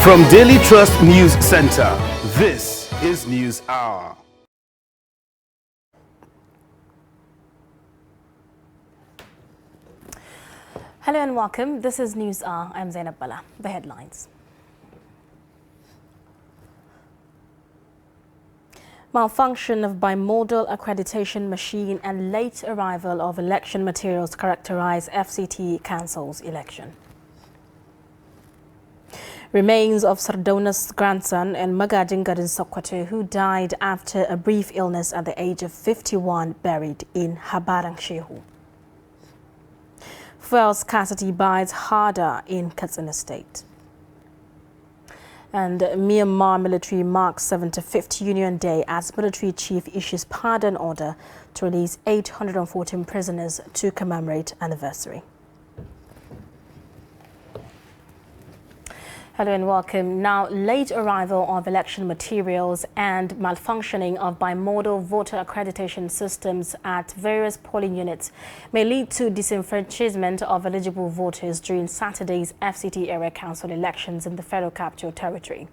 From Daily Trust News Center, this is News Hour. Hello and welcome. This is News Hour. I'm Zainab Bala. The headlines. Malfunction of bimodal accreditation machine and late arrival of election materials characterize FCT cancels election. Remains of Sardauna's grandson and Magajin Garin Sokoto, who died after a brief illness at the age of 51, buried in Habarang Shehu. Fuel scarcity bites harder in Katsina State. And Myanmar military marks 75th Union Day as military chief issues pardon order to release 814 prisoners to commemorate anniversary. Hello and welcome. Now, late arrival of election materials and malfunctioning of bimodal voter accreditation systems at various polling units may lead to disenfranchisement of eligible voters during Saturday's FCT Area Council elections in the Federal Capital Territory.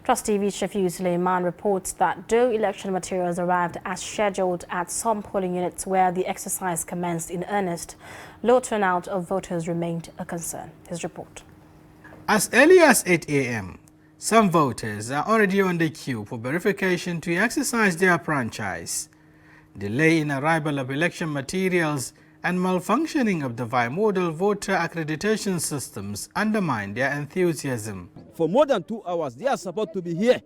Trust TV Shafiu Suleiman reports that though election materials arrived as scheduled at some polling units where the exercise commenced in earnest, low turnout of voters remained a concern. His report. As early as 8 a.m., some voters are already on the queue for verification to exercise their franchise. Delay in arrival of election materials and malfunctioning of the bimodal voter accreditation systems undermine their enthusiasm. For more than 2 hours, they are supposed to be here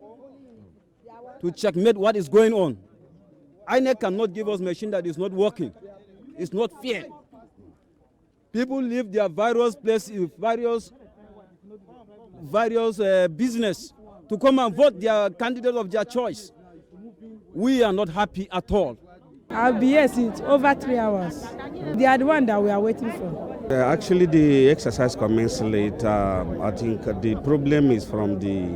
to checkmate what is going on. INEC cannot give us a machine that is not working. It's not fair. People leave their various places, various business to come and vote their candidate of their choice. We are not happy at all. I'll be here since over 3 hours. They are the one that we are waiting for. Actually, the exercise commenced late. I think the problem is from the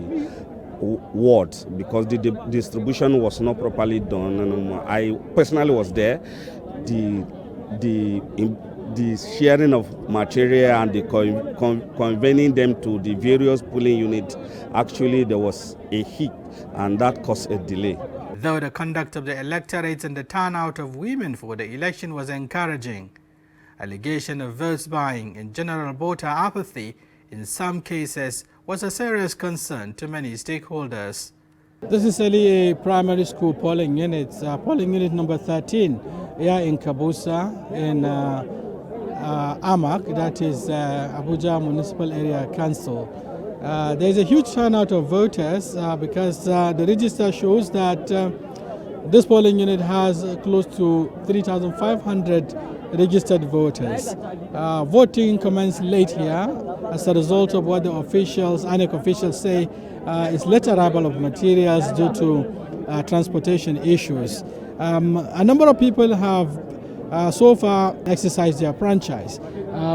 wards because the distribution was not properly done. And I personally was there. The sharing of material and the convening them to the various polling units, actually there was a hit and that caused a delay. Though the conduct of the electorates and the turnout of women for the election was encouraging, allegation of votes buying and general voter apathy in some cases was a serious concern to many stakeholders. This is a primary school polling unit, polling unit number 13 here in Kabusa in AMAC, that is Abuja Municipal Area Council. There is a huge turnout of voters because the register shows that this polling unit has close to 3,500 registered voters. Voting commenced late here as a result of what the officials, INEC officials say is late arrival of materials due to transportation issues. A number of people have so far exercised their franchise,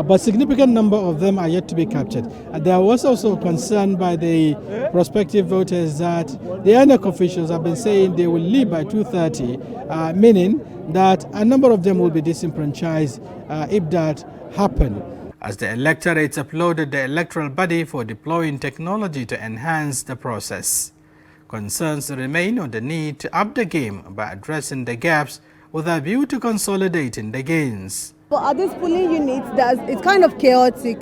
but significant number of them are yet to be captured. There was also concern by the prospective voters that the INEC officials have been saying they will leave by 2:30, meaning that a number of them will be disenfranchised if that happens. As the electorates applauded the electoral body for deploying technology to enhance the process, concerns remain on the need to up the game by addressing the gaps with a view to consolidating the gains. But at this polling unit, it's kind of chaotic,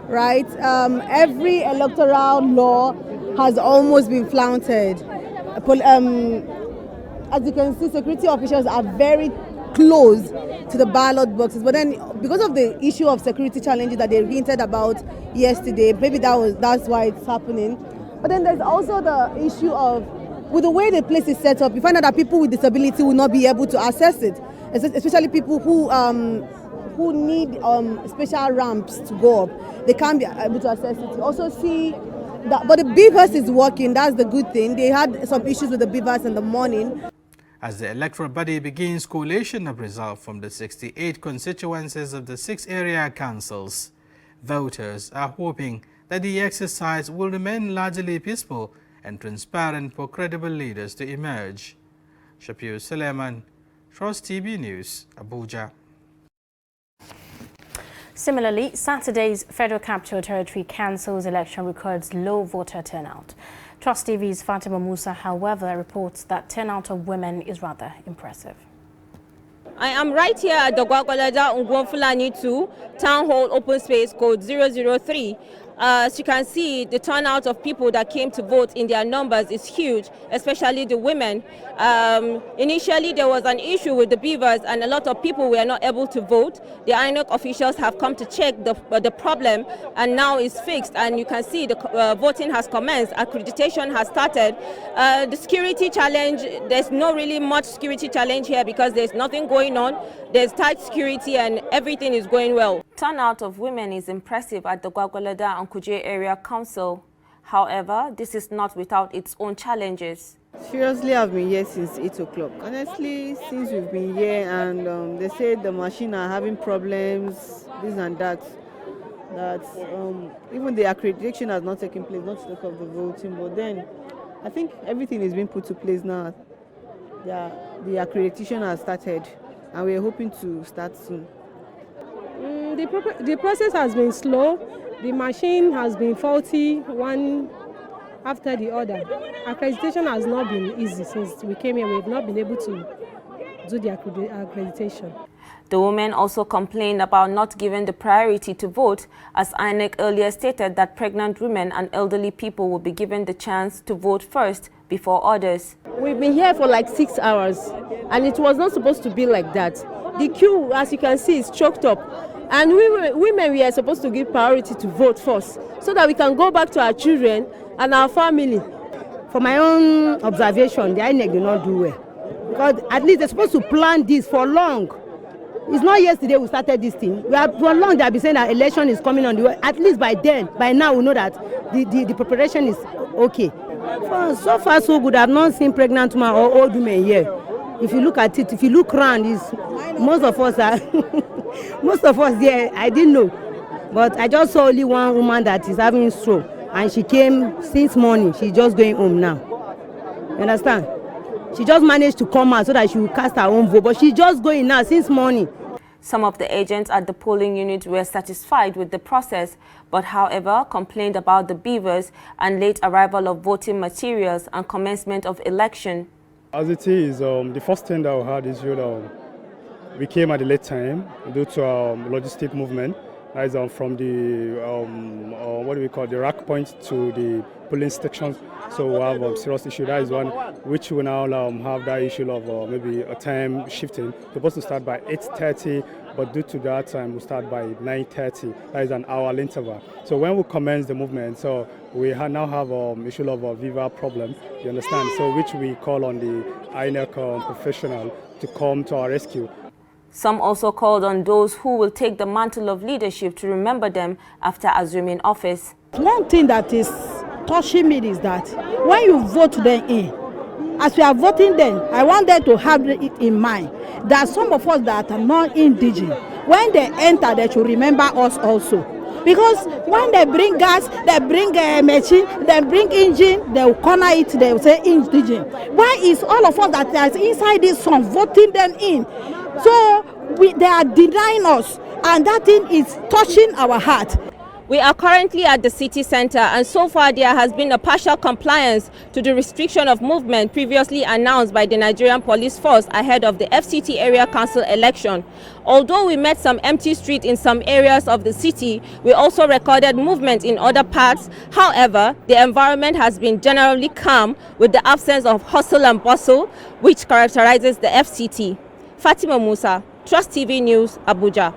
right? Every electoral law has almost been flouted. As you can see, security officials are very close to the ballot boxes. But then, because of the issue of security challenges that they hinted about yesterday, maybe that's why it's happening. But then there's also the issue of, with the way the place is set up, you find out that people with disability will not be able to access it, especially people who need special ramps to go up. They can't be able to access it. You also see that, but the beavers is working. That's the good thing. They had some issues with the beavers in the morning. As the electoral body begins collation of results from the 68 constituencies of the 6 area councils, voters are hoping that the exercise will remain largely peaceful and transparent for credible leaders to emerge. Shafiu Suleiman, Trust TV News, Abuja. Similarly, Saturday's Federal Capital Territory Council's election records low voter turnout. Trust TV's Fatima Musa, however, reports that turnout of women is rather impressive. I am right here at the Gwagwalada Ngwonfulani 2 Town Hall Open Space Code 003. As you can see, the turnout of people that came to vote in their numbers is huge, especially the women. Initially, there was an issue with the beavers and a lot of people were not able to vote. The INEC officials have come to check the problem and now it's fixed, and you can see the voting has commenced, accreditation has started. The security challenge, there's not really much security challenge here because there's nothing going on. There's tight security and everything is going well. Turnout of women is impressive at the Gwagwalada and Kuje Area Council. However, this is not without its own challenges. Seriously, I've been here since 8 o'clock. Honestly, since we've been here and they say the machine are having problems, this and that, even the accreditation has not taken place, not to talk of the voting, but then I think everything is being put to place now. The accreditation has started and we're hoping to start soon. The process has been slow. The machine has been faulty, one after the other. Accreditation has not been easy since we came here. We have not been able to do the accreditation. The women also complained about not giving the priority to vote, as INEC earlier stated that pregnant women and elderly people will be given the chance to vote first before others. We've been here for like 6 hours and it was not supposed to be like that. The queue, as you can see, is choked up. And women, we are supposed to give priority to vote first so that we can go back to our children and our family. For my own observation, the INEC did not do well. Because at least they're supposed to plan this for long. It's not yesterday we started this thing. For long they have been saying that election is coming on the way. At least by now we know that the preparation is okay. So far so good. I've not seen pregnant women or old women here. If you look at it, if you look around, most of us there, I didn't know. But I just saw only one woman that is having stroke. And she came since morning. She's just going home now. You understand? She just managed to come out so that she will cast her own vote. But she's just going now since morning. Some of the agents at the polling unit were satisfied with the process, but however complained about the beavers and late arrival of voting materials and commencement of election. As it is, the first thing that we had is we came at a late time due to logistic movement. That is from the the rack point to the polling stations. So we have a serious issue. That is one which we now have that issue of maybe a time shifting. We're supposed to start by 8:30, but due to that time we start by 9:30. That is an hour interval. So when we commence the movement, so we now have issue of a Viva problem. You understand? So which we call on the INEC professional to come to our rescue. Some also called on those who will take the mantle of leadership to remember them after assuming office. One thing that is touching me is that when you vote them in, as we are voting them, I want them to have it in mind that some of us that are not indigenous, when they enter, they should remember us also. Because when they bring gas, they bring machine, they bring engine, they will corner it, they will say indigenous. Why is all of us that are inside this song voting them in? So they are denying us, and that thing is touching our heart. We are currently at the city center, and so far there has been a partial compliance to the restriction of movement previously announced by the Nigerian Police Force ahead of the FCT Area Council election. Although we met some empty streets in some areas of the city, we also recorded movement in other parts. However, the environment has been generally calm with the absence of hustle and bustle which characterizes the FCT. Fatima Musa, Trust TV News, Abuja.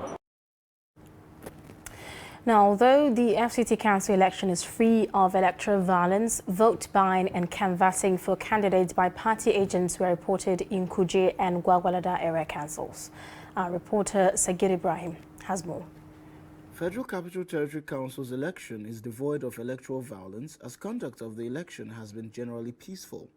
Now, although the FCT Council election is free of electoral violence, vote buying and canvassing for candidates by party agents were reported in Kuje and Gwagwalada area councils. Our reporter Sagir Ibrahim has more. Federal Capital Territory Council's election is devoid of electoral violence as conduct of the election has been generally peaceful.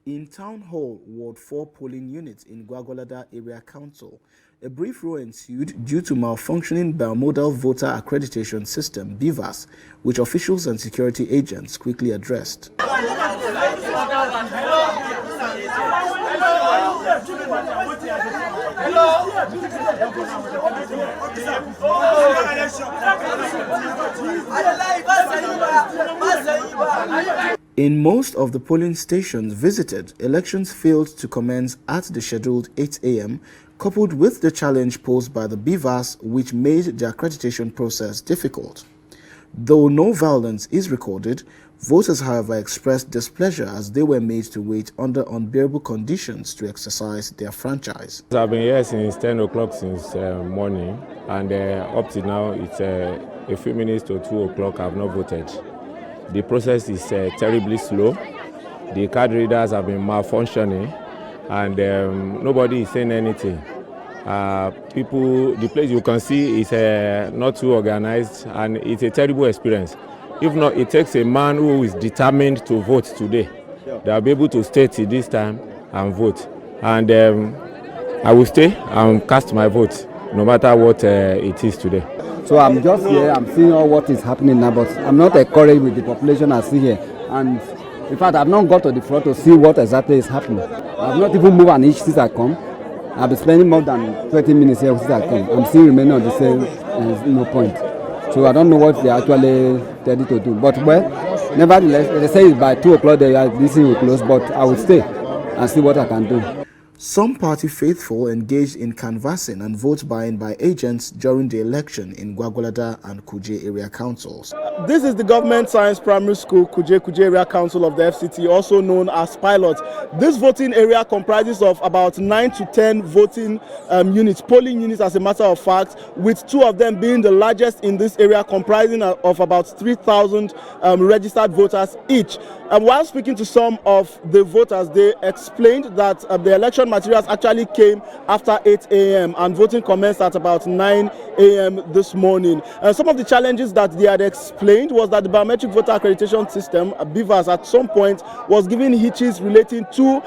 In Town Hall, Ward 4 polling units in Gwagwalada Area Council, a brief row ensued due to malfunctioning bimodal voter accreditation system, BVAS, which officials and security agents quickly addressed. In most of the polling stations visited, elections failed to commence at the scheduled 8 a.m., coupled with the challenge posed by the BVAS, which made the accreditation process difficult. Though no violence is recorded, voters, however, expressed displeasure as they were made to wait under unbearable conditions to exercise their franchise. I've been here since 10 o'clock since morning, and up to now it's a few minutes to 2 o'clock I've not voted. The process is terribly slow. The card readers have been malfunctioning, and nobody is saying anything. The place you can see is not too organized, and it's a terrible experience. If not, it takes a man who is determined to vote today. They'll be able to stay till this time and vote. And I will stay and cast my vote, no matter what it is today. So I'm just here, I'm seeing all what is happening now, but I'm not encouraged with the population I see here. And in fact, I've not got to the front to see what exactly is happening. I've not even moved an inch since I come. I've been spending more than 20 minutes here since I come. I'm still remaining on the same no point. So I don't know what they're actually ready to do. But well, nevertheless, they say it's by 2 o'clock this thing will close, but I will stay and see what I can do. Some party faithful engaged in canvassing and vote buying by agents during the election in Gwagwalada and Kuje area councils. This is the Government Science Primary School Kuje Area Council of the FCT, also known as Pilot. This voting area comprises of about 9 to 10 voting units, polling units as a matter of fact, with 2 of them being the largest in this area, comprising of about 3,000 registered voters each. And while speaking to some of the voters, they explained that the election materials actually came after 8 a.m. and voting commenced at about 9 a.m. this morning. And some of the challenges that they had explained was that the biometric voter accreditation system, BVAS, at some point was giving hitches relating to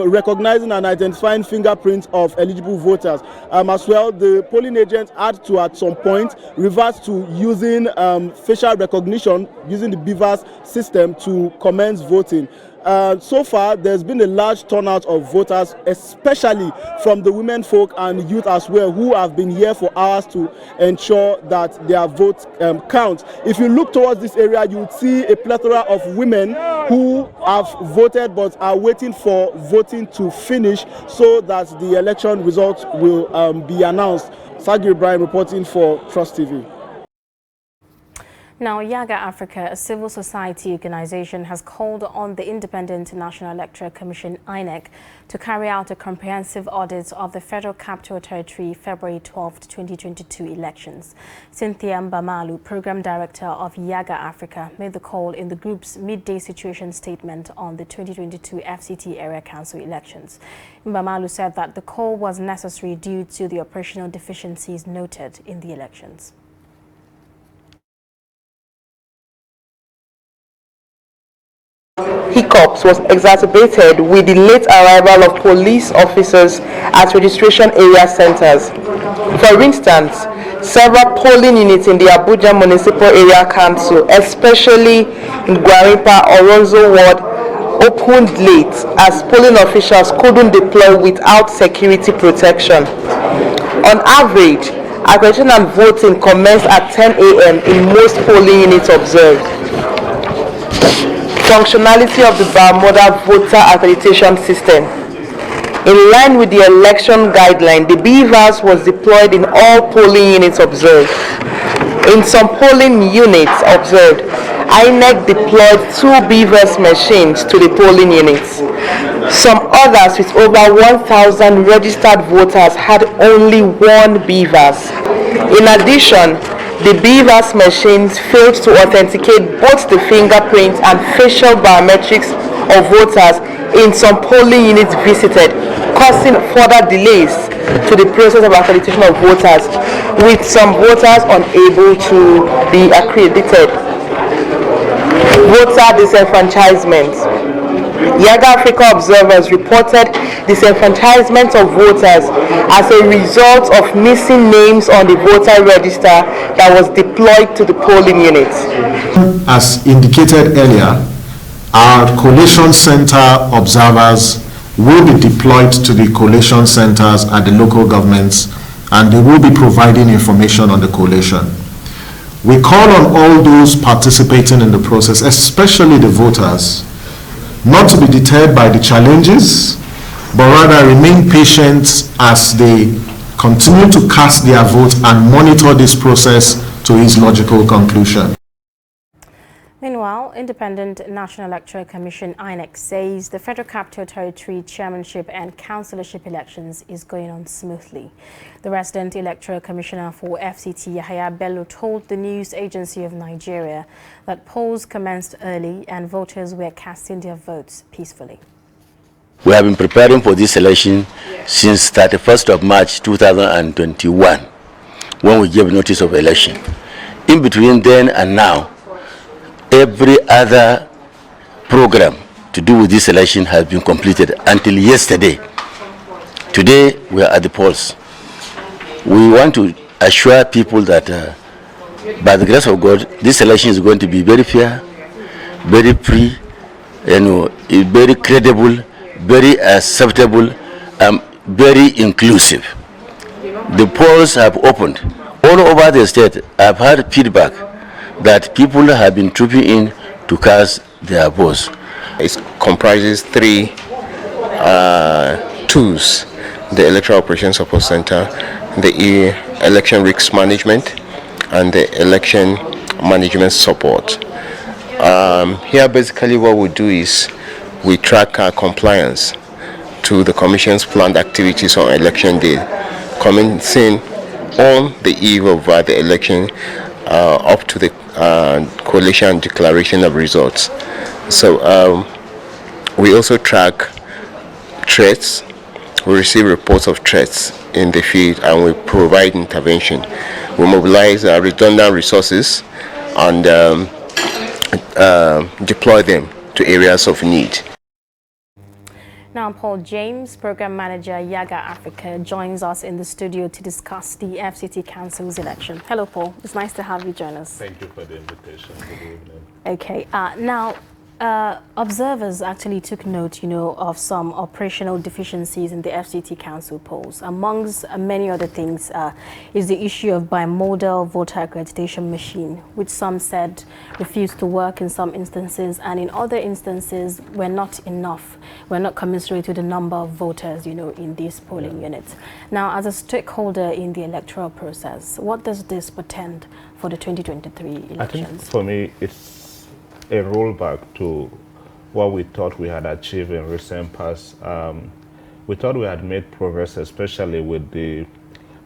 recognizing and identifying fingerprints of eligible voters. As well, the polling agents had to, at some point, revert to using facial recognition, using the BVAS system to commence voting. So far, there's been a large turnout of voters, especially from the women folk and youth as well, who have been here for hours to ensure that their votes count. If you look towards this area, you would see a plethora of women who have voted but are waiting for voting to finish so that the election results will be announced. Sagir Ibrahim reporting for Trust TV. Now, Yaga Africa, a civil society organization, has called on the Independent National Electoral Commission, INEC, to carry out a comprehensive audit of the Federal Capital Territory February 12, 2022 elections. Cynthia Mbamalu, Program Director of Yaga Africa, made the call in the group's midday situation statement on the 2022 FCT Area Council elections. Mbamalu said that the call was necessary due to the operational deficiencies noted in the elections. Hiccups was exacerbated with the late arrival of police officers at registration area centers. For instance, several polling units in the Abuja Municipal Area Council, especially in Gwarimpa or Ronzo Ward, opened late as polling officials couldn't deploy without security protection. On average, accreditation and voting commenced at 10 a.m. in most polling units observed. Functionality of the bimodal voter accreditation system. In line with the election guideline, the BVAS was deployed in all polling units observed. In some polling units observed, INEC deployed 2 BVAS machines to the polling units. Some others with over 1,000 registered voters had only 1 BVAS. In addition, the BVAS machines failed to authenticate both the fingerprint and facial biometrics of voters in some polling units visited, causing further delays to the process of accreditation of voters, with some voters unable to be accredited. Voter disenfranchisement. Yaga Africa observers reported disenfranchisement of voters as a result of missing names on the voter register that was deployed to the polling units. As indicated earlier, our collation center observers will be deployed to the collation centers at the local governments, and they will be providing information on the collation. We call on all those participating in the process, especially the voters, not to be deterred by the challenges, but rather remain patient as they continue to cast their vote and monitor this process to its logical conclusion. Meanwhile, Independent National Electoral Commission INEC says the Federal Capital Territory chairmanship and councillorship elections is going on smoothly. The resident electoral commissioner for FCT, Yahaya Bello, told the news agency of Nigeria that polls commenced early and voters were casting their votes peacefully. We have been preparing for this election since 31st of March 2021, when we gave notice of election. In between then and now, every other program to do with this election has been completed until yesterday. Today, we are at the polls. We want to assure people that by the grace of God, this election is going to be very fair, very free, very credible, very acceptable, and very inclusive. The polls have opened all over the state. I've had feedback that people have been trooping in to cast their votes. It comprises three tools: the Electoral Operations Support Center, the Election Risk Management, and the Election Management Support. Here basically what we do is we track our compliance to the Commission's planned activities on election day, commencing on the eve of the election up to the collation and declaration of results. So we also track threats. We receive reports of threats in the field and we provide intervention. We mobilize redundant resources and deploy them to areas of need. Now, Paul James, Program Manager, Yaga Africa, joins us in the studio to discuss the FCT Council's election. Hello, Paul. It's nice to have you join us. Thank you for the invitation. Good evening. Okay. Now, observers actually took note, of some operational deficiencies in the FCT Council polls. Amongst many other things is the issue of bimodal voter accreditation machine, which some said refused to work in some instances, and in other instances were not enough, were not commensurate with the number of voters, in these polling units. Now, as a stakeholder in the electoral process, what does this portend for the 2023 elections? I think for me, it's a rollback to what we thought we had achieved in recent past. We thought we had made progress, especially with the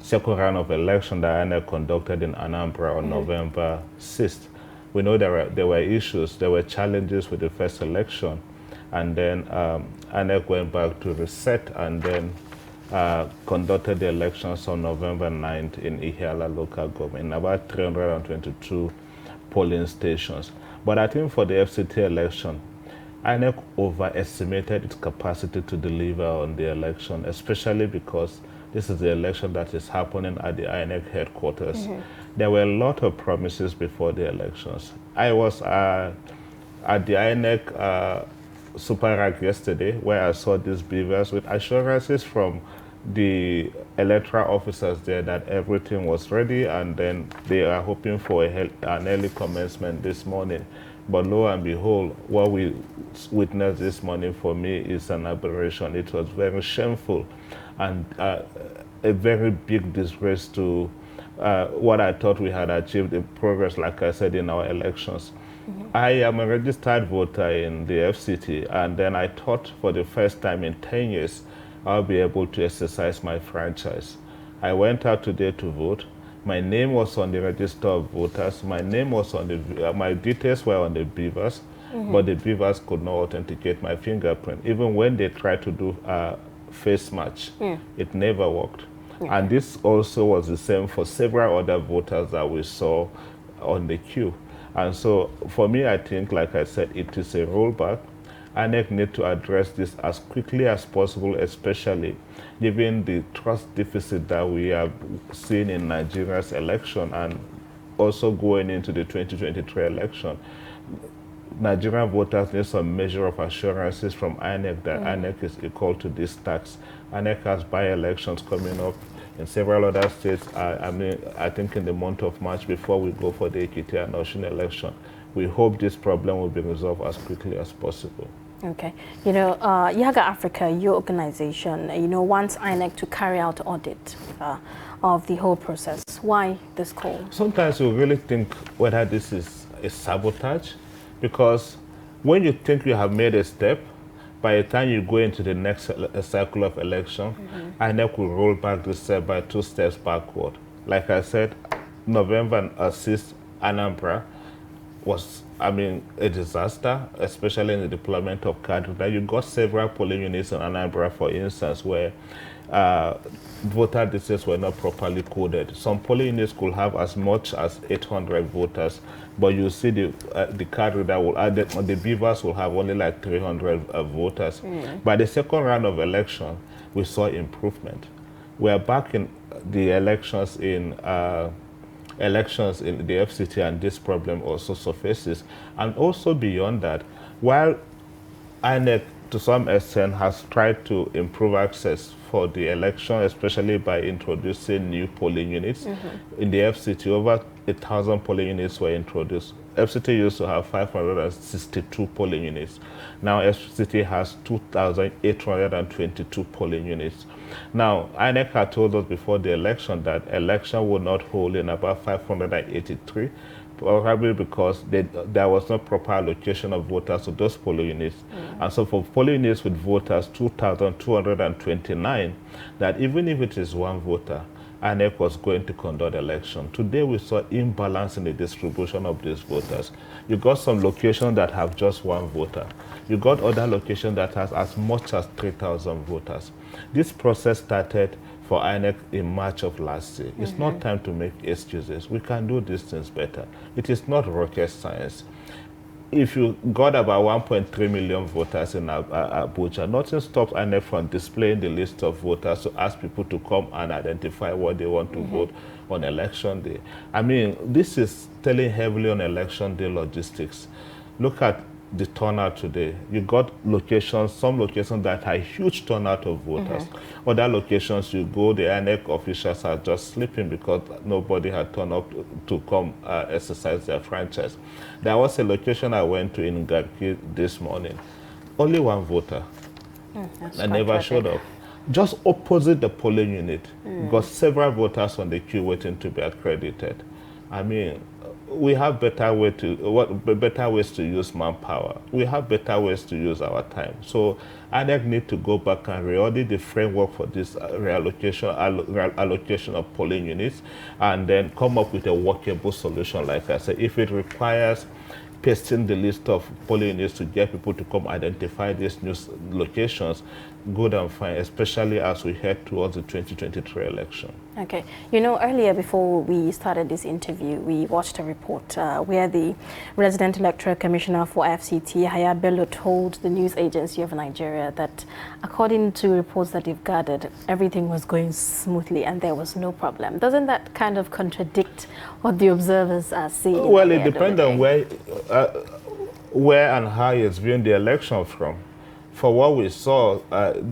second round of election that INEC conducted in Anambra on November 6th. We know there were issues, there were challenges with the first election, and then INEC went back to reset and then conducted the elections on November 9th in Ihiala local government, in about 322 polling stations. But I think for the FCT election, INEC overestimated its capacity to deliver on the election, especially because this is the election that is happening at the INEC headquarters. There were a lot of promises before the elections. I was at the INEC Super Rag yesterday, where I saw these beavers with assurances from the electoral officers there that everything was ready, and then they are hoping for an early commencement this morning. But lo and behold, what we witnessed this morning for me is an aberration. It was very shameful and a very big disgrace to what I thought we had achieved in progress, like I said, in our elections. I am a registered voter in the FCT, and then I thought for the first time in 10 years, I'll be able to exercise my franchise. I went out today to vote. My name was on the register of voters. My name was on the, my details were on the beavers, but the beavers could not authenticate my fingerprint. Even when they tried to do a face match, it never worked. And this also was the same for several other voters that we saw on the queue. And so for me, I think, like I said, it is a rollback. INEC need to address this as quickly as possible, especially given the trust deficit that we have seen in Nigeria's election and also going into the 2023 election. Nigerian voters need some measure of assurances from INEC that INEC is equal to this tax. INEC has by-elections coming up in several other states. I think in the month of March, before we go for the Ekiti and Osun election. We hope this problem will be resolved as quickly as possible. Okay. You know, Yaga Africa, your organization, wants INEC to carry out audit of the whole process. Why this call? Sometimes we really think whether this is a sabotage, because when you think you have made a step, by the time you go into the next cycle of election, INEC will roll back the step by 2 steps backward. Like I said, November 6th, Anambra was, a disaster, especially in the deployment of cadre. You got several polling units in Anambra, for instance, where voter details were not properly coded. Some polling units could have as much as 800 voters, but you see the cadre that will the beavers will have only like 300 voters. By the second round of election, we saw improvement. We are back in the elections in the FCT, and this problem also surfaces. And also beyond that, while INEC to some extent has tried to improve access for the election, especially by introducing new polling units. In the FCT, over 1,000 polling units were introduced. FCT used to have 562 polling units. Now FCT has 2,822 polling units. Now, INEC had told us before the election that election would not hold in about 583, probably because there was no proper allocation of voters to those polling units. And so for polling units with voters, 2,229, that even if it is one voter, INEC was going to conduct election. Today we saw imbalance in the distribution of these voters. You got some locations that have just one voter. You got other locations that has as much as 3,000 voters. This process started for INEC in March of last year. It's not time to make excuses. We can do these things better. It is not rocket science. If you got about 1.3 million voters in Abuja, nothing stops INEC from displaying the list of voters to ask people to come and identify what they want to vote on election day. This is telling heavily on election day logistics. Look at the turnout today. You got locations, some locations that had huge turnout of voters. Other locations you go, the INEC officials are just sleeping because nobody had turned up to come exercise their franchise. There was a location I went to in Garki this morning. Only one voter. I never showed up. Just opposite the polling unit. Got several voters on the queue waiting to be accredited. We have better ways to use manpower. We have better ways to use our time. So INEC need to go back and re-audit the framework for this allocation of polling units, and then come up with a workable solution. Like I said, if it requires pasting the list of polling units to get people to come identify these new locations, good and fine, especially as we head towards the 2023 election. Okay. Earlier, before we started this interview, we watched a report where the Resident Electoral Commissioner for FCT, Yahaya Bello, told the news agency of Nigeria that according to reports that they've gathered, everything was going smoothly and there was no problem. Doesn't that kind of contradict what the observers are seeing? Well, it depends on where and how it's viewing the election from. For what we saw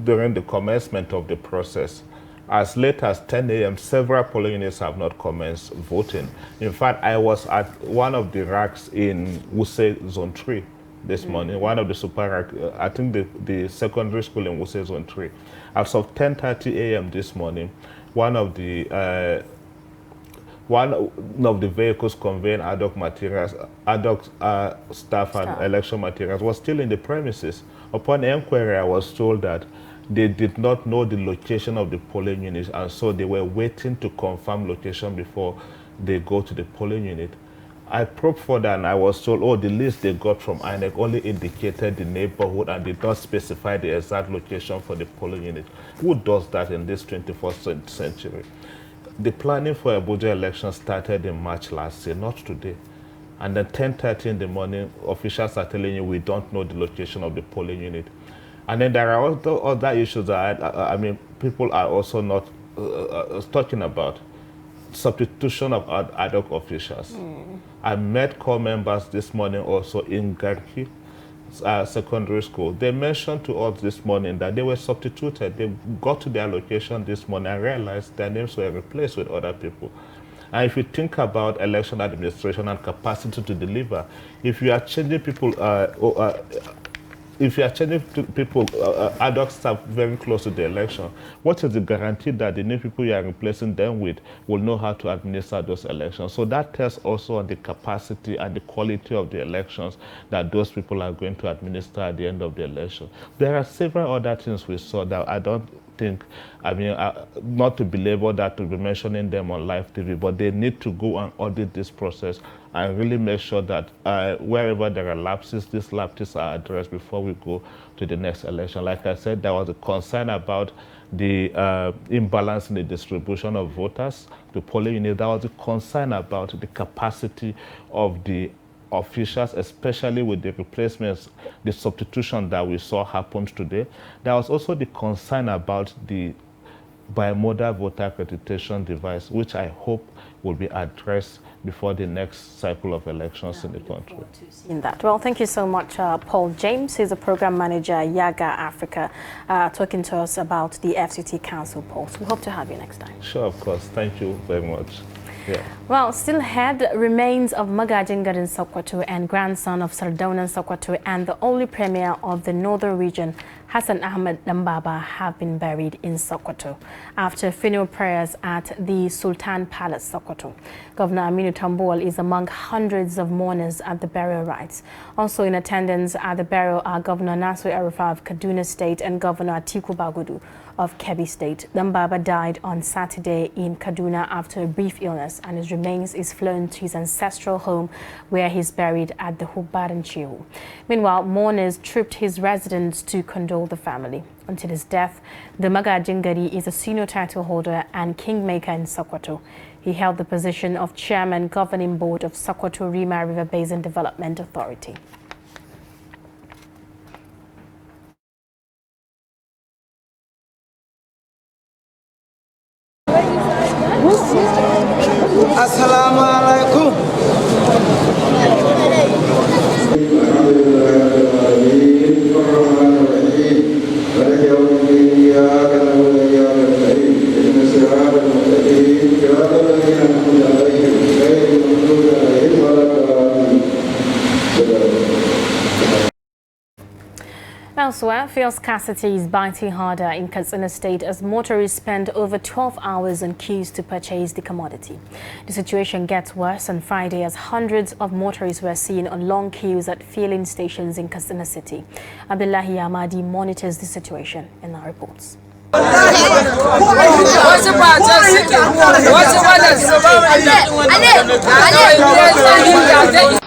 during the commencement of the process, as late as 10 a.m., several polling units have not commenced voting. In fact, I was at one of the racks in Wuse Zone 3 this morning, one of the super rack, I think the secondary school in Wuse Zone 3. As of 10:30 a.m. this morning, one of the vehicles conveying ad hoc materials, staff and election materials was still in the premises. Upon inquiry, I was told that they did not know the location of the polling units, and so they were waiting to confirm location before they go to the polling unit. I probed further and I was told, the list they got from INEC only indicated the neighborhood and did not specify the exact location for the polling unit. Who does that in this 21st century? The planning for Abuja election started in March last year, not today. And then 10:30 in the morning, officials are telling you we don't know the location of the polling unit. And then there are other issues that people are also not talking about. substitution of ad hoc officials. I met core members this morning also in Garki Secondary School. They mentioned to us this morning that they were substituted. They got to their location this morning and realized their names were replaced with other people. And if you think about election administration and capacity to deliver, if you are changing people, ad hoc staff very close to the election, what is the guarantee that the new people you are replacing them with will know how to administer those elections? So that tells also on the capacity and the quality of the elections that those people are going to administer at the end of the election. There are several other things we saw that I don't think, not to belabor that, to be mentioning them on live TV, but they need to go and audit this process and really make sure that wherever there are lapses, these lapses are addressed before we go to the next election. Like I said, there was a concern about the imbalance in the distribution of voters to polling units. There was a concern about the capacity of the officials, especially with the replacements, the substitution that we saw happened today. There was also the concern about the bimodal voter accreditation device, which I hope will be addressed before the next cycle of elections in the country. In that. Well, thank you so much, Paul James. He's a program manager, Yaga Africa, talking to us about the FCT Council polls. We hope to have you next time. Sure, of course. Thank you very much. Yeah. Well, still ahead, remains of Magajin Garin Sokoto and grandson of Sardauna Sokoto and the only premier of the northern region, Hassan Ahmed Dambaba, have been buried in Sokoto after funeral prayers at the Sultan Palace, Sokoto. Governor Aminu Tambuwal is among hundreds of mourners at the burial rites. Also in attendance at the burial are Governor Nasir Arafah of Kaduna State and Governor Atiku Bagudu of Kebbi State. Dambaba died on Saturday in Kaduna after a brief illness, and his remains is flown to his ancestral home where he's buried at the Hubaran Chihu. Meanwhile, mourners trooped his residence to condole the family. Until his death, the Magajin Gari is a senior title holder and kingmaker in Sokoto. He held the position of chairman governing board of Sokoto Rima River Basin Development Authority. Assalamu alaikum. Elsewhere, fuel scarcity is biting harder in Katsina State as motorists spend over 12 hours on queues to purchase the commodity. The situation gets worse on Friday as hundreds of motorists were seen on long queues at filling stations in Katsina City. Abdullahi Ahmadi monitors the situation in our reports.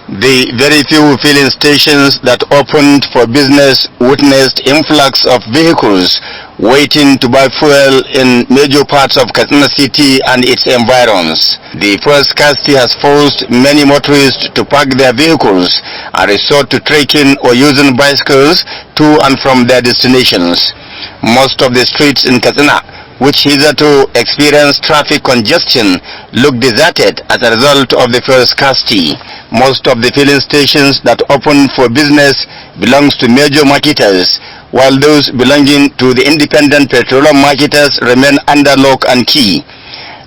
The very few filling stations that opened for business witnessed influx of vehicles waiting to buy fuel in major parts of Katsina City and its environs. The fuel scarcity has forced many motorists to park their vehicles and resort to trekking or using bicycles to and from their destinations. Most of the streets in Katsina, which hitherto experienced traffic congestion, look deserted as a result of the fuel scarcity. Most of the filling stations that open for business belongs to major marketers, while those belonging to the independent petroleum marketers remain under lock and key.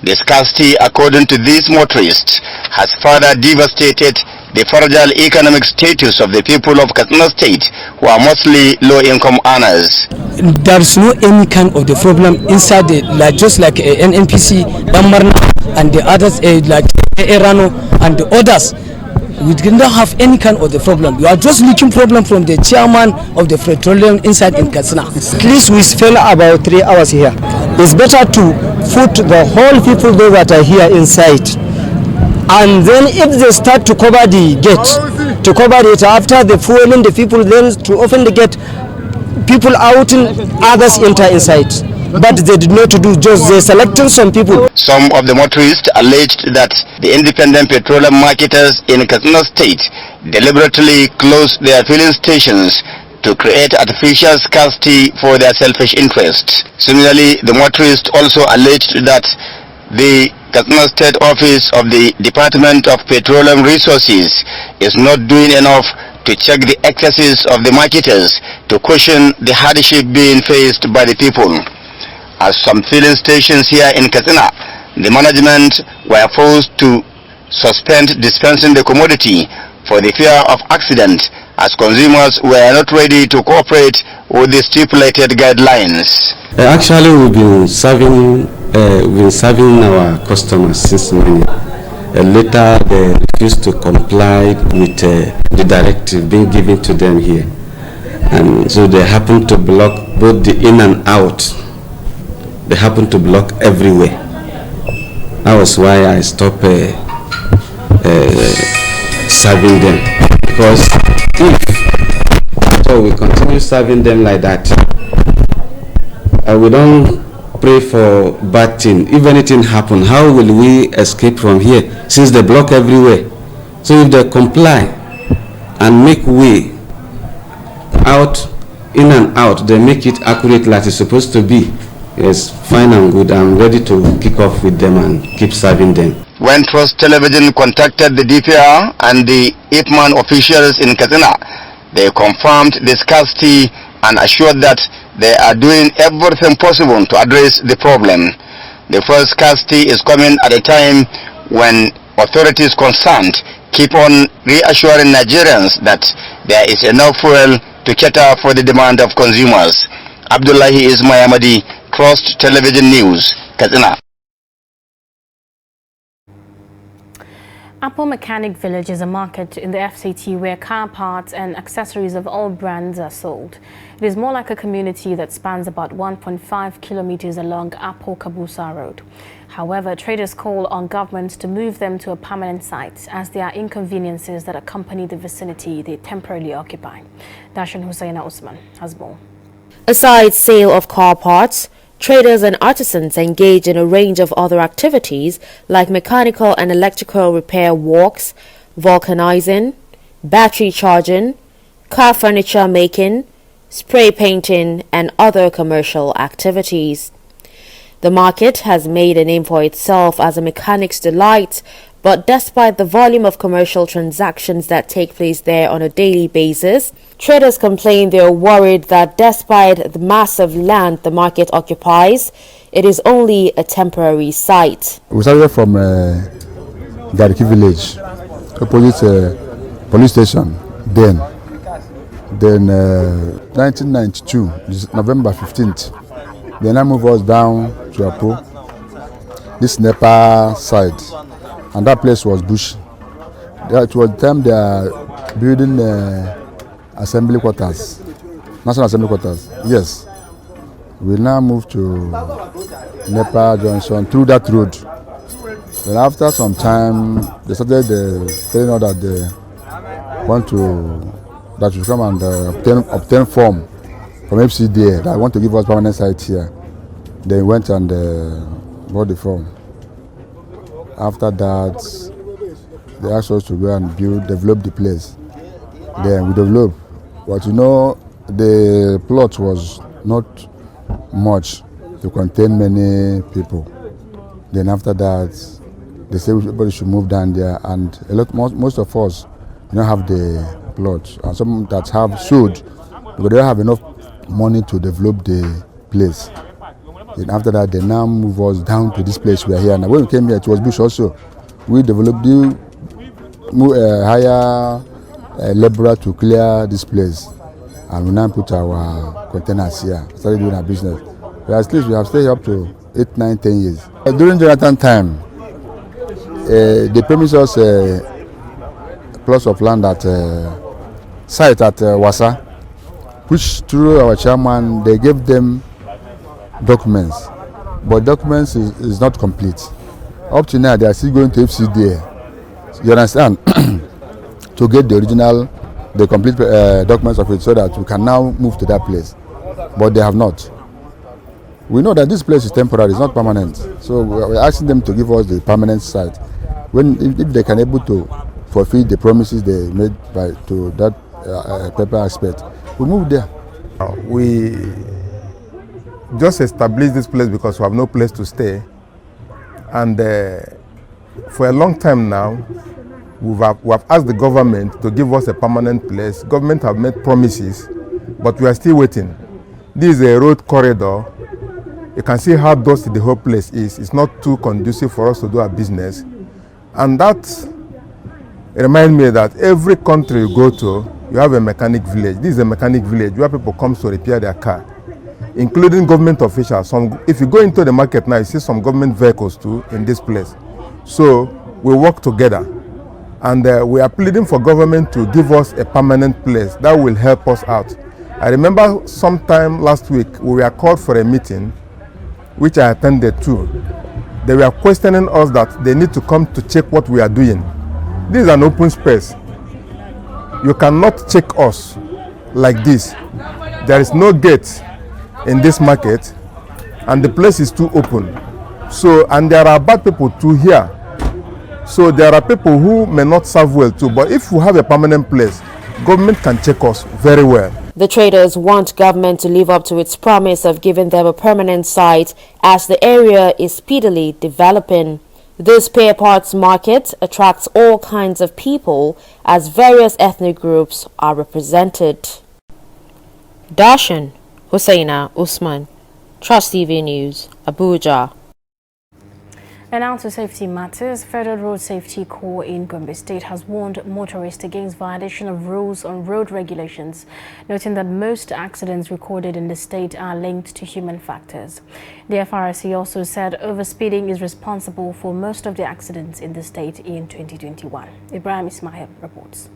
The scarcity, according to these motorists, has further devastated the fragile economic status of the people of Katsina State, who are mostly low-income earners. There is no any kind of the problem inside the, just like NNPC, Bambarna, and the others like Erano and the others. We did not have any kind of the problem. We are just looking problem from the chairman of the petroleum inside in Katsina. At least we spend about 3 hours here. It's better to put the whole people that are here inside. And then if they start to cover the gate, to cover it after the fueling the people, then to open the gate, people out and others enter inside. But they did not do, just they selected some people. Some of the motorists alleged that the independent petroleum marketers in Katsina State deliberately closed their filling stations to create artificial scarcity for their selfish interests. Similarly, the motorists also alleged that the Katsina State Office of the Department of Petroleum Resources is not doing enough to check the excesses of the marketers to cushion the hardship being faced by the people. At some filling stations here in Katsina, the management were forced to suspend dispensing the commodity for the fear of accident, as consumers were not ready to cooperate with the stipulated guidelines. Actually, we've been serving our customers since morning. Later, they refused to comply with the directive being given to them here, and so they happened to block both the in and out. They happened to block everywhere. That was why I stopped serving them, because if we continue serving them like that, we don't pray for bad thing. If anything happen, how will we escape from here, since they block everywhere? So if they comply and make way out, in and out, they make it accurate like it's supposed to be, yes, fine and good. I'm ready to kick off with them and keep serving them. When Trust Television contacted the DPR and the IPMAN officials in Katsina, they confirmed the scarcity and assured that they are doing everything possible to address the problem. The first scarcity is coming at a time when authorities concerned keep on reassuring Nigerians that there is enough fuel to cater for the demand of consumers. Abdullahi Ismayamadi, Trust Television News, Katsina. Apple Mechanic Village is a market in the FCT where car parts and accessories of all brands are sold. It is more like a community that spans about 1.5 kilometers along Apple Kabusa Road. However, traders call on governments to move them to a permanent site, as there are inconveniences that accompany the vicinity they temporarily occupy. Dashan Hussaina Usman has more. Aside sale of car parts, traders and artisans engage in a range of other activities like mechanical and electrical repair walks, vulcanizing, battery charging, car furniture making, spray painting, and other commercial activities. The market has made a name for itself as a mechanic's delight, but despite the volume of commercial transactions that take place there on a daily basis, traders complain they are worried that despite the massive land the market occupies, it is only a temporary site. We started from Gariki village, opposite police station. Then 1992, November 15th, they now move us down to Apo, this Nepal side. And that place was bush. It was the time they are building assembly quarters, national assembly quarters. Yes. We now move to Nepal Junction through that road. Then after some time, they started telling us that they want to, that we come and obtain form from FCDA that want to give us permanent site here. They went and bought the form. After that, they asked us to go and develop the place. Then we developed. But you know, the plot was not much to contain many people. Then after that, they said everybody should move down there, and most of us don't have the plot. And some that have sold, because they don't have enough money to develop the place. Then after that, they now move us down to this place we are here. Now, when we came here, it was bush also. We developed the higher laborer to clear this place, and we now put our containers here. Started doing our business. But at least we have stayed up to 8, 9, 10 years. During Jonathan time, they promised us a plot of land at site at Wasa, which through our chairman they gave them documents, but documents is not complete. Up to now, they are still going to FCDA. You understand? To get the original, the complete documents of it, so that we can now move to that place. But they have not. We know that this place is temporary; it's not permanent. So we're asking them to give us the permanent site. If they can able to fulfill the promises they made to that paper aspect, we move there. We just established this place because we have no place to stay, And for a long time now, we have asked the government to give us a permanent place. Government have made promises, but we are still waiting. This is a road corridor. You can see how dusty the whole place is. It's not too conducive for us to do our business. And that reminds me that every country you go to, you have a mechanic village. This is a mechanic village where people come to repair their car, including government officials. If you go into the market now, you see some government vehicles too in this place. So we work together, and we are pleading for government to give us a permanent place that will help us out. I remember sometime last week we were called for a meeting, which I attended to. They were questioning us that they need to come to check what we are doing. This is an open space. You cannot check us like this. There is no gate in this market, and the place is too open. So, and there are bad people too here. So there are people who may not serve well too, but if we have a permanent place, government can check us very well. The traders want government to live up to its promise of giving them a permanent site as the area is speedily developing. This spare parts market attracts all kinds of people as various ethnic groups are represented. Darshan Hussaina Usman, Trust TV News, Abuja. And now to safety matters. Federal Road Safety Corps in Gombe State has warned motorists against violation of rules on road regulations, noting that most accidents recorded in the state are linked to human factors. The FRSC also said overspeeding is responsible for most of the accidents in the state in 2021. Ibrahim Ismail reports.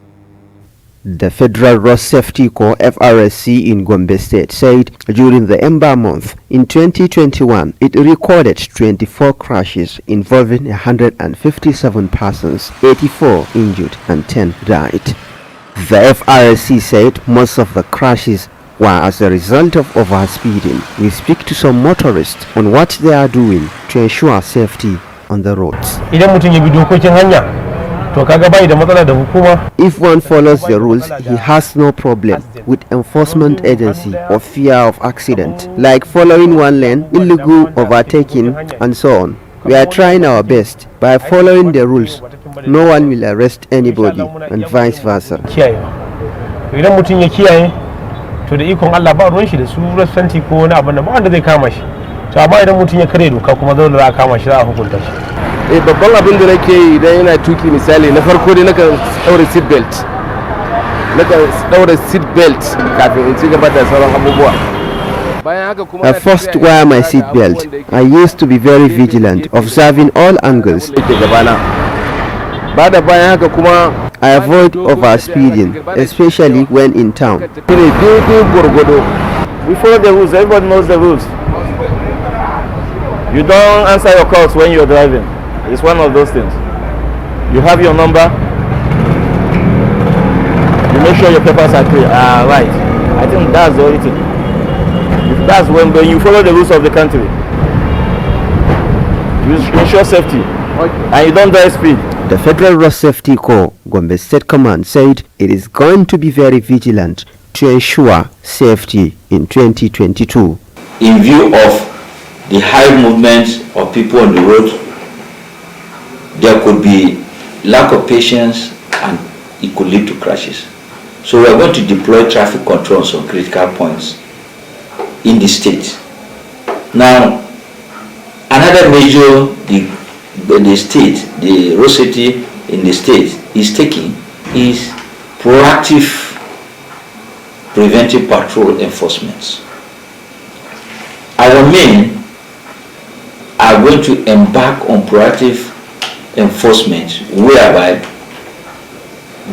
The Federal Road Safety Corps FRSC in Gombe State said during the Ember month in 2021 it recorded 24 crashes involving 157 persons, 84 injured and 10 died. The FRSC said most of the crashes were as a result of overspeeding. We speak to some motorists on what they are doing to ensure safety on the roads. If one follows the rules, he has no problem with enforcement agency or fear of accident, like following one lane, illegal overtaking, and so on. We are trying our best. By following the rules, no one will arrest anybody, and vice versa. To da ikon Allah ba ruwan shi da su rasanti ko wani abin da ba wanda zai kama shi. To amma idan mutum ya kare doka kuma dole za a kama shi, za a hukunta shi. Babban abin da nake yi idan ina tuki misali na farko dai nakan daura seat belt. Kafin in ci gaba da sauran abubuwa. I first wear my seat belt. I used to be very vigilant, observing all angles. I avoid overspeeding, especially when in town. We follow the rules. Everybody knows the rules. You don't answer your calls when you're driving. It's one of those things. You have your number. You make sure your papers are clear. Right. I think that's the only thing. That's when you follow the rules of the country. You ensure safety. And you don't drive speed. The Federal Road Safety Corps, Gombe State Command, said it is going to be very vigilant to ensure safety in 2022. In view of the high movement of people on the road, there could be lack of patience and it could lead to crashes. So we are going to deploy traffic controls on critical points in the state. Now, another measure the road safety in the state is taking is proactive preventive patrol enforcement. Our men are going to embark on proactive enforcement whereby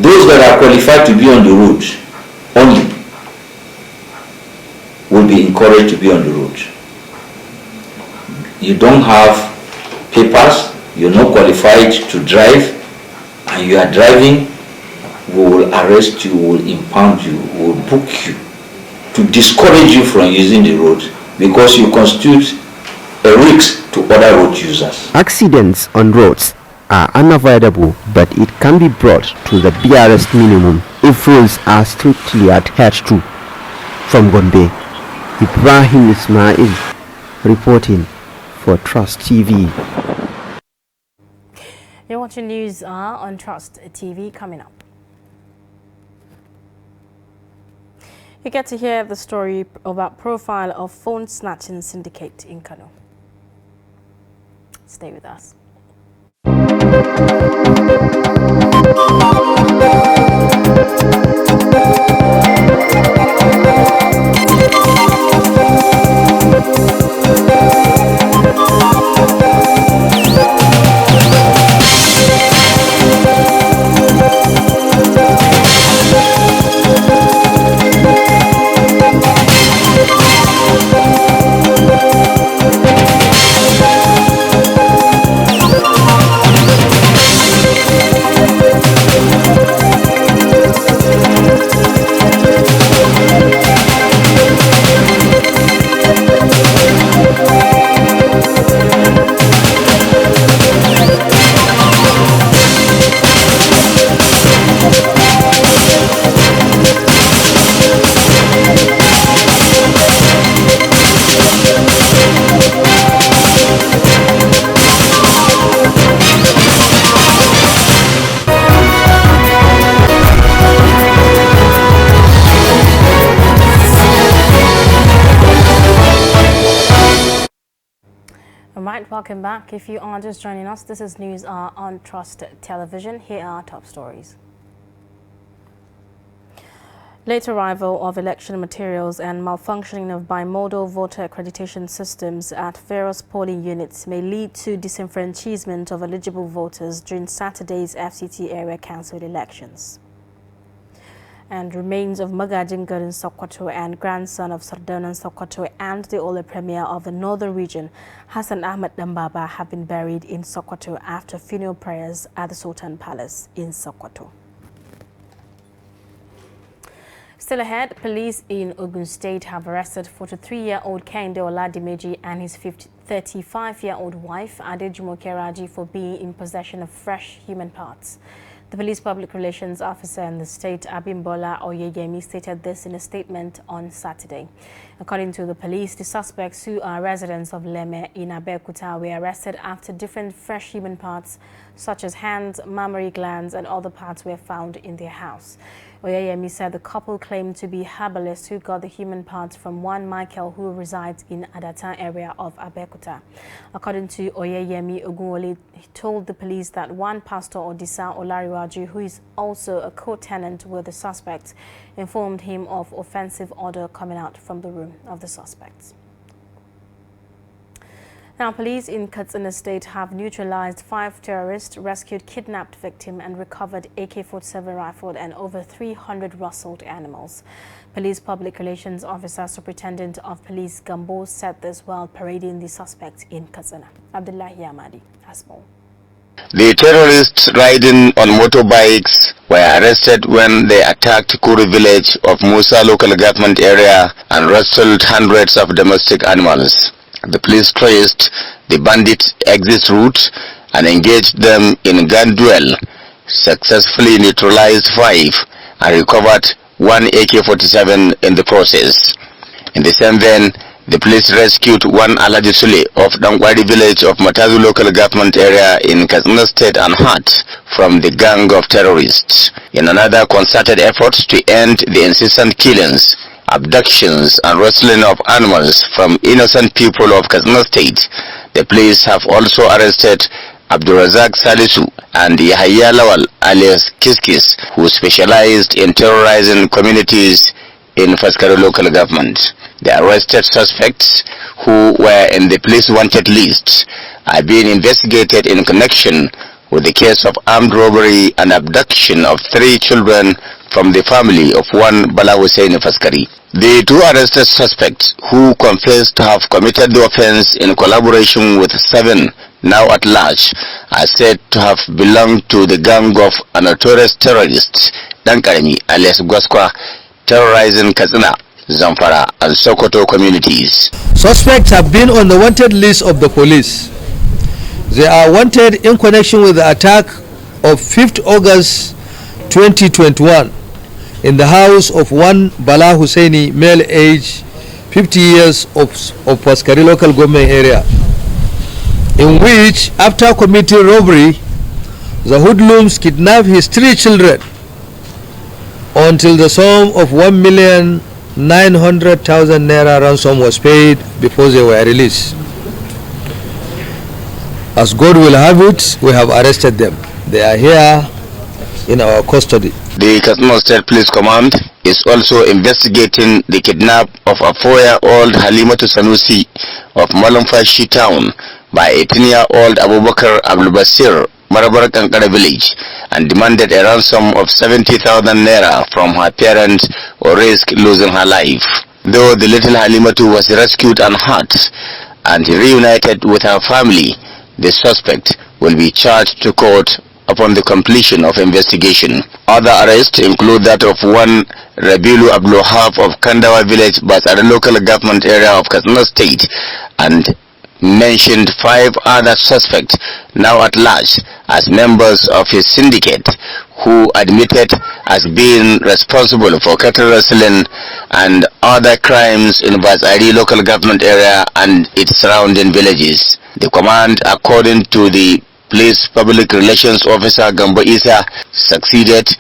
those that are qualified to be on the road only will be encouraged to be on the road. You don't have papers, you're not qualified to drive, and you are driving, we will arrest you, we will impound you, we will book you to discourage you from using the road because you constitute a risk to other road users. Accidents on roads are unavoidable, but it can be brought to the barest minimum if rules are strictly adhered to. From Gombe, Ibrahim Ismail reporting for Trust TV. You're watching News Hour on Trust TV. Coming up, you get to hear the story about profile of phone snatching syndicate in Kano. Stay with us. Welcome back. If you are just joining us, this is News Hour on Trust Television. Here are our top stories. Late arrival of election materials and malfunctioning of bimodal voter accreditation systems at various polling units may lead to disenfranchisement of eligible voters during Saturday's FCT area council elections. And remains of Magajin Garin Sokoto and grandson of Sardanan Sokoto and the Ole Premier of the Northern Region, Hassan Ahmed Dambaba, have been buried in Sokoto after funeral prayers at the Sultan Palace in Sokoto. Still ahead, police in Ogun State have arrested 43-year-old Kehinde Oladimeji and his 35-year-old wife, Adejumo Keraji, for being in possession of fresh human parts. The police public relations officer in the state, Abimbola Oyeyemi, stated this in a statement on Saturday. According to the police, the suspects, who are residents of Leme in Abeokuta, were arrested after different fresh human parts, such as hands, mammary glands, and other parts were found in their house. Oyeyemi said the couple claimed to be herbalists who got the human parts from one Michael, who resides in Adatan area of Abeokuta. According to Oyeyemi, Ogunwole told the police that one Pastor Odisa Olariwaju, who is also a co-tenant with the suspects, informed him of offensive odor coming out from the room of the suspects. Now, police in Katsina State have neutralized 5 terrorists, rescued kidnapped victim, and recovered AK-47 rifle and over 300 rustled animals. Police Public Relations Officer Superintendent of Police Gambo said this while parading the suspects in Katsina. Abdullahi Ahmadi has more. The terrorists riding on motorbikes were arrested when they attacked Kuru village of Musa local government area and rustled hundreds of domestic animals. The police traced the bandit exit route and engaged them in gun duel, successfully neutralized 5 and recovered 1 AK-47 in the process. In the same vein, the police rescued 1 Alaji Sule of Dangwari village of Matazu local government area in Katsina State and Hat from the gang of terrorists. In another concerted effort to end the incessant killings, abductions and rustling of animals from innocent people of Katsina State, the police have also arrested Abdurazak Salisu and Yahya Lawal alias Kiskis, who specialized in terrorizing communities in Faskari local government. The arrested suspects, who were in the police wanted list, are being investigated in connection with the case of armed robbery and abduction of 3 children from the family of one Bala Hussein Faskari. The 2 arrested suspects, who confessed to have committed the offense in collaboration with 7 now at large, are said to have belonged to the gang of a notorious terrorist, Dankaremi alias Gwaskwa, terrorizing Katsina, Zamfara and Sokoto communities. Suspects have been on the wanted list of the police. They are wanted in connection with the attack of 5th August 2021 in the house of one Bala Husseini, male age 50 years of Faskari local government area, in which, after committing robbery, The hoodlums kidnapped his 3 children until the sum of 1,900,000 naira ransom was paid before they were released. As God will have it, we have arrested them. They are here in our custody. The Katsina State Police Command is also investigating the kidnap of a 4-year-old Halimatu Sanusi of Malumfashi town by a 10-year-old Abubakar Abdulbasir, Marabar Kankara village, and demanded a ransom of 70,000 naira from her parents or risk losing her life. Though the little Halimatu was rescued unhurt and reunited with her family, the suspect will be charged to court upon the completion of investigation. Other arrests include that of one Rabilu Abdulwahab of Kandawa village, Basara local government area of Katsina State, and mentioned 5 other suspects now at large as members of his syndicate, who admitted as being responsible for cattle rustling and other crimes in Basari local government area and its surrounding villages. The command, according to the Police Public Relations Officer Gambo Isa, succeeded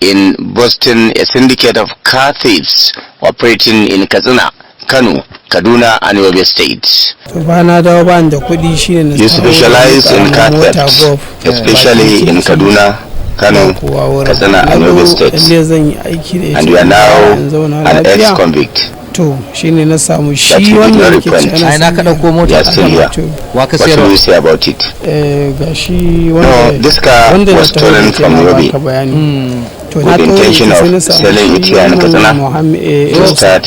in busting a syndicate of car thieves operating in Katsina, Kano, Kaduna and Yobe states. You specialize in car thefts, especially in Kaduna, Kano, Katsina and Yobe states, and you are now an ex-convict. That you did not repent. You are still here. What do you say about it? No, this car was stolen from Yobe with the intention of selling it here in Katsina to start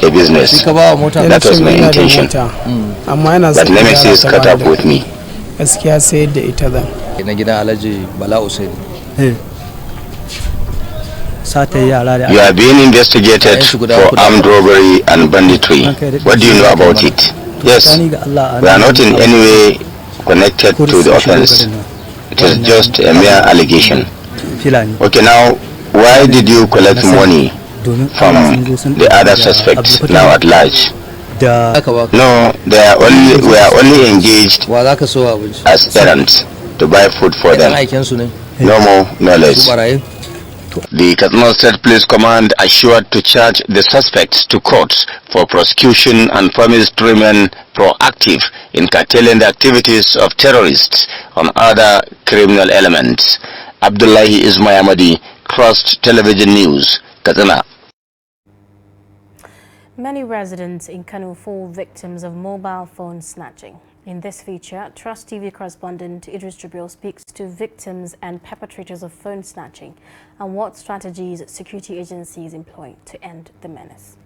a business. That was my intention. But Nemesis caught up with me. You are being investigated for armed robbery and banditry. What do you know about it? Yes, we are not in any way connected to the offense. It is just a mere allegation. Okay, now, why did you collect money from the other suspects now at large? No, we are only engaged as errands to buy food for them. No more, no less. The Katsina State Police Command assured to charge the suspects to court for prosecution and promised to remain proactive in curtailing the activities of terrorists and other criminal elements. Abdullahi Ismayamadi, Trust Television News, Katsina. Many residents in Kano fall victims of mobile phone snatching. In this feature, Trust TV correspondent Idris Jibril speaks to victims and perpetrators of phone snatching and what strategies security agencies employ to end the menace.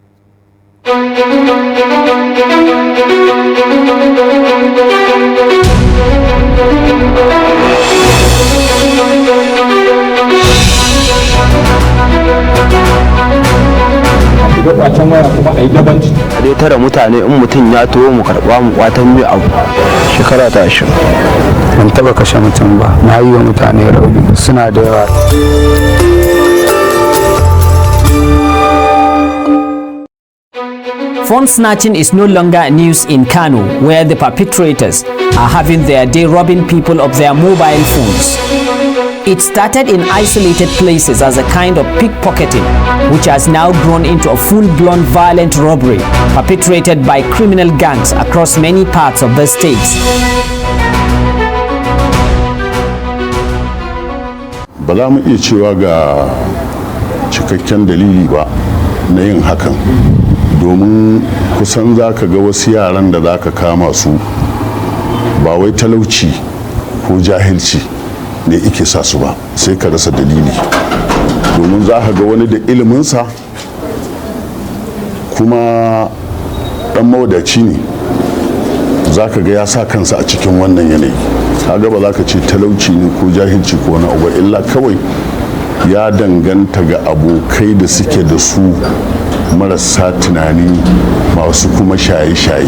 dai tara mutane in mutum ya to mu karba mu kwatan mai abu shekara ta shi ban taba kashe mutum ba na yi wa mutane rauni suna da yawa. Phone snatching is no longer news in Kano, where the perpetrators are having their day robbing people of their mobile phones. It started in isolated places as a kind of pickpocketing, which has now grown into a full-blown violent robbery perpetrated by criminal gangs across many parts of the states. Ba za mu iya cewa ga cikakken dalili ba na yin hakan, domin kusan za ka ga wasu yaran da za ka kama su ba wai talauci ko jahilci ne ike sa su ba, sai ka rasa dalili, domin za ka ga wani da iliminsa kuma dan mawadaci ne, za ka ga ya sa kansa a cikin wannan yanayi. Kaga ba za ka ce talauci ne ko jahilci ko wani abu, illa kawai ya danganta ga abokai da suke da su marasa tunani masu kuma shaye-shaye.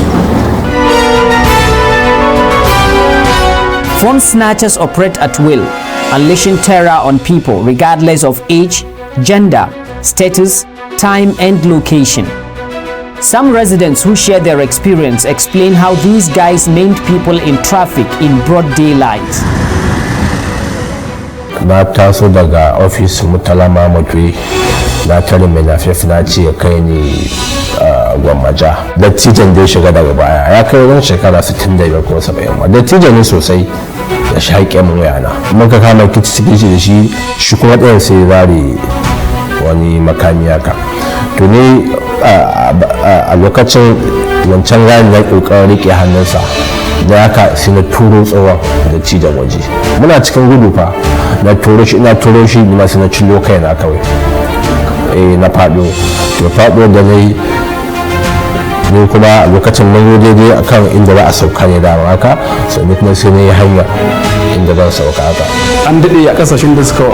Phone snatchers operate at will, unleashing terror on people regardless of age, gender, status, time and location. Some residents who share their experience explain how these guys maimed people in traffic in broad daylight. na taso daga ofis Murtala Mahmud na tare mai nafiyar na ce ya kai ni Gwammaja. Dattijan da ya shiga daga baya ya kai wajen shekara 65 ko 70 ma dattijan ne sosai da shaƙe mun wayana muka kama kici da shi kuma ɗayan sai zare wani makami haka to ne a lokacin wancan rani ya ƙoƙarin riƙe hannunsa da haka sai na turo tsohon da cijan waje muna cikin gudu fa na turo shi ni ma sai na cillo kaina kawai na faɗo to faɗo da nayi ne kuma lokacin mun yi daidai akan inda za a sauka ne da haka sannan kuma sai na yi hanya inda zan sauka haka an daɗe a ƙasashen da suka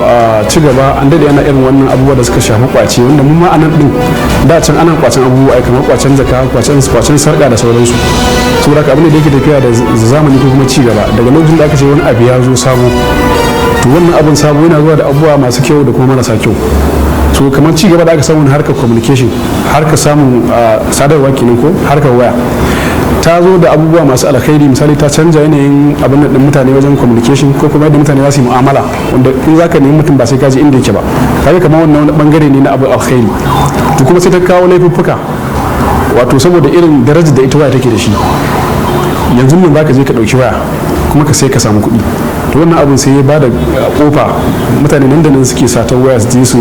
ci gaba an daɗe ana irin wannan abubuwa da suka shafi kwace wanda mu ma anan din da can ana kwacen abubuwa kamar kwacen zaka kwacen sarƙa da sauransu saboda haka abin da yake tafiya da zamani ko kuma ci gaba daga lokacin da aka ce wani abu ya zo sabo to wannan abin sabo yana zuwa da abubuwa masu kyau da kuma marasa kyau so kamar ci gaba da aka samu harkar communication harkar samun sadarwa kenan ko harkar waya ta zo da abubuwa masu alkhairi misali ta canja yanayin abin da mutane wajen communication ko kuma yadda mutane za su yi mu'amala wanda in za ka nemi mutum ba sai ka je inda yake ba kaga kamar wannan wani bangare ne na abu alkhairi to kuma sai ta kawo laifuffuka wato saboda irin darajar da ita waya take da shi yanzu nan za ka je ka ɗauki waya kuma ka sai ka samu kuɗi to wannan abin sai ya ba da kofa mutane nan da nan suke satan waya su je su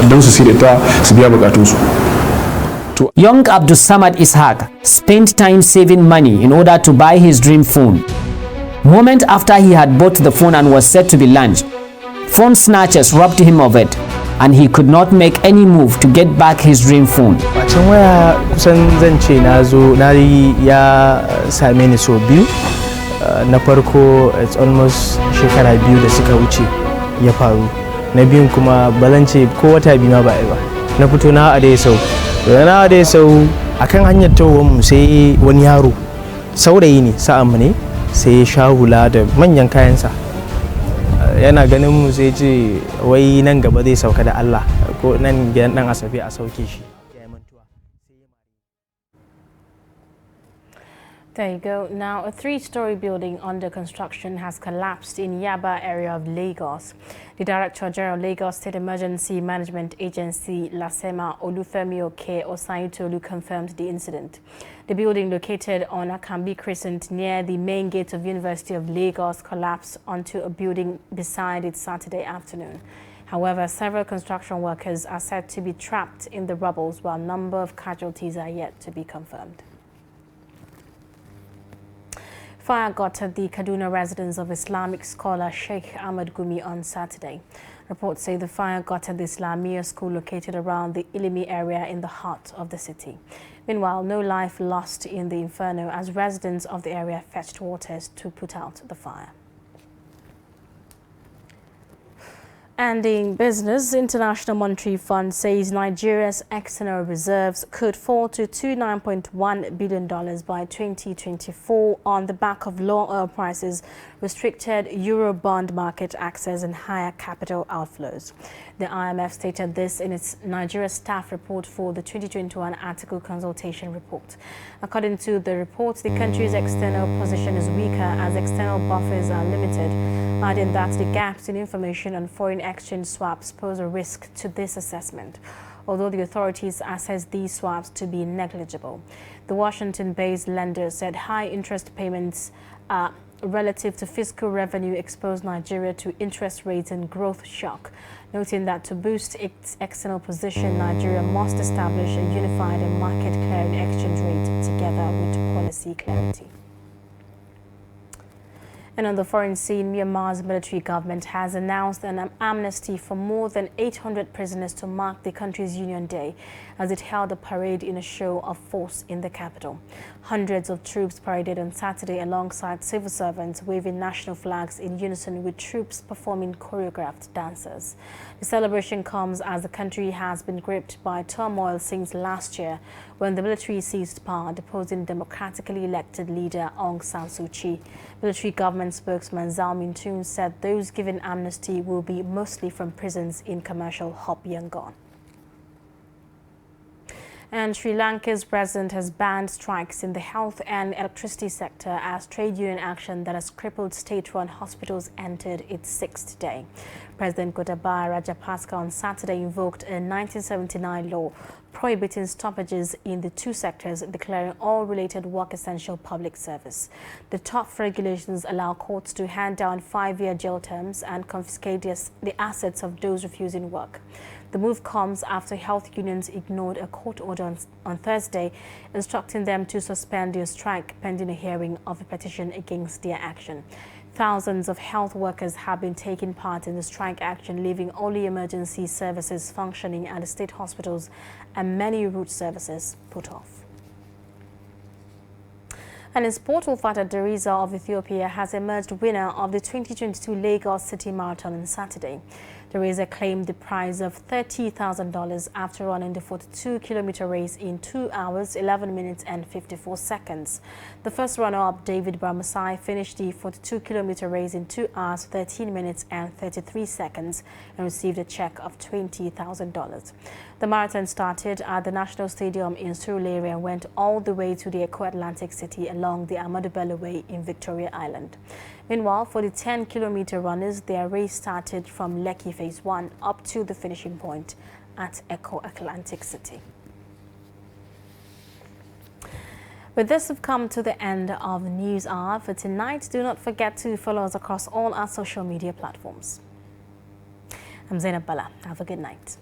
don su sai da ta su biya bukatunsu. Young Abdul Samad Ishaq spent time saving money in order to buy his dream phone. Moment after he had bought the phone and was set to be launched, phone snatchers robbed him of it, and he could not make any move to get back his dream phone. Bacin waya kusan zan ce na ya same ni so biyu. Na farko it's almost shekara biyu da suka wuce ya faru. Na biyun kuma balance ko wata biyu ma ba ba. Na fito na a sau. Na da sau akan hanyar tawon mu sai wani yaro saurayi ne sa'an mu ne sai ya sha hula da manyan kayansa yana ganin mu sai ce wai nan gaba zai sauka da Allah ko nan gidan dan Asabe a sauke shi. There you go. Now, a three-story building under construction has collapsed in Yaba area of Lagos. The Director General Lagos State Emergency Management Agency, Lasema Olufemi Oke Osaitolu, confirmed the incident. The building located on Akambi Crescent near the main gate of University of Lagos collapsed onto a building beside it Saturday afternoon. However, several construction workers are said to be trapped in the rubble, while a number of casualties are yet to be confirmed. Fire got at the Kaduna residence of Islamic scholar Sheikh Ahmad Gumi on Saturday. Reports say the fire got at the Islamia school located around the Ilimi area in the heart of the city. Meanwhile, no life lost in the inferno as residents of the area fetched waters to put out the fire. And in business, International Monetary Fund says Nigeria's external reserves could fall to $29.1 billion by 2024 on the back of low oil prices, restricted euro bond market access and higher capital outflows. The IMF stated this in its Nigeria staff report for the 2021 Article Consultation Report. According to the report, the country's external position is weaker as external buffers are limited, adding that the gaps in information on foreign exchange swaps pose a risk to this assessment, although the authorities assess these swaps to be negligible. The Washington-based lender said high interest payments relative to fiscal revenue exposed Nigeria to interest rates and growth shock, noting that to boost its external position, Nigeria must establish a unified and market-clearing exchange rate together with policy clarity. And on the foreign scene, Myanmar's military government has announced an amnesty for more than 800 prisoners to mark the country's Union Day as it held a parade in a show of force in the capital. Hundreds of troops paraded on Saturday alongside civil servants waving national flags in unison with troops performing choreographed dances. The celebration comes as the country has been gripped by turmoil since last year when the military seized power, deposing democratically elected leader Aung San Suu Kyi. Military government spokesman Zhao Mintun said those given amnesty will be mostly from prisons in commercial Hop Yangon. And Sri Lanka's president has banned strikes in the health and electricity sector as trade union action that has crippled state-run hospitals entered its 6th day. President Gotabaya Rajapaksa on Saturday invoked a 1979 law prohibiting stoppages in the two sectors, declaring all related work essential public service. The tough regulations allow courts to hand down 5-year jail terms and confiscate the assets of those refusing work. The move comes after health unions ignored a court order on Thursday, instructing them to suspend their strike pending a hearing of a petition against their action. Thousands of health workers have been taking part in the strike action, leaving only emergency services functioning at the state hospitals and many route services put off. And in sport, Olfata Deriza of Ethiopia has emerged winner of the 2022 Lagos City Marathon on Saturday. Deriza claimed the prize of $30,000 after running the 42-kilometer race in 2 hours, 11 minutes and 54 seconds. The first runner-up, David Barmasai, finished the 42-kilometer race in 2 hours, 13 minutes and 33 seconds and received a check of $20,000. The marathon started at the National Stadium in Surulere and went all the way to the Eko Atlantic City along the Ahmadu Bello Way in Victoria Island. Meanwhile, for the 10-kilometer runners, their race started from Lekki Phase 1 up to the finishing point at Eko Atlantic City. With this, we've come to the end of the News Hour for tonight. Do not forget to follow us across all our social media platforms. I'm Zainab Bala. Have a good night.